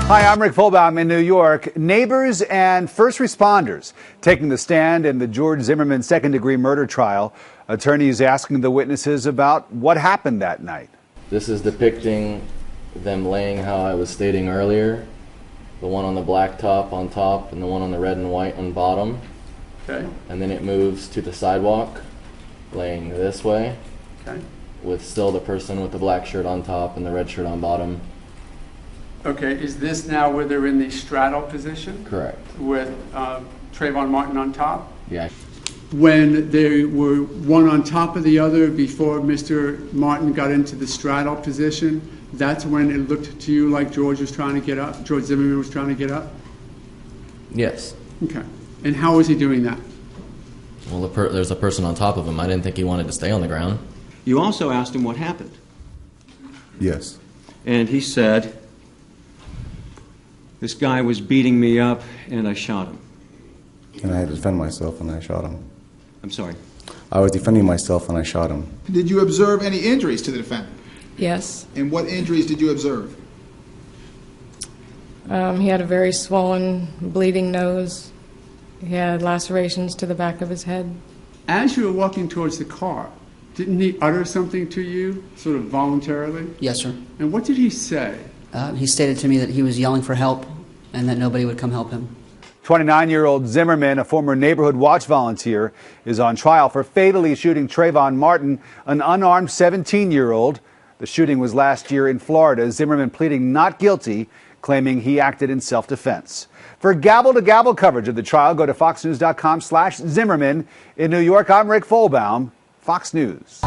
Hi, I'm Rick Folbaum in New York. Neighbors and first responders taking the stand in the George Zimmerman second-degree murder trial. Attorneys asking the witnesses about what happened that night. This is depicting them laying how I was stating earlier. The one on the black top on top and the one on the red and white on bottom. Okay. And then it moves to the sidewalk, laying this way. Okay. With still the person with the black shirt on top and the red shirt on bottom. Okay, is this now where they're in the straddle position? Correct. With Trayvon Martin on top? Yeah. When they were one on top of the other before Mr. Martin got into the straddle position, that's when it looked to you like George was trying to get up, George Zimmerman was trying to get up? Yes. Okay. And how was he doing that? Well, there's a person on top of him. I didn't think he wanted to stay on the ground. You also asked him what happened. Yes. And he said, this guy was beating me up and I shot him. And I had to defend myself and I shot him. I'm sorry? I was defending myself and I shot him. Did you observe any injuries to the defendant? Yes. And what injuries did you observe? He had a very swollen, bleeding nose. He had lacerations to the back of his head. As you were walking towards the car, didn't he utter something to you, sort of voluntarily? Yes, sir. And what did he say? He stated to me that he was yelling for help and that nobody would come help him. 29-year-old Zimmerman, a former neighborhood watch volunteer, is on trial for fatally shooting Trayvon Martin, an unarmed 17-year-old. The shooting was last year in Florida. Zimmerman pleading not guilty, claiming he acted in self-defense. For gavel-to-gavel coverage of the trial, go to foxnews.com/Zimmerman. In New York, I'm Rick Folbaum, Fox News.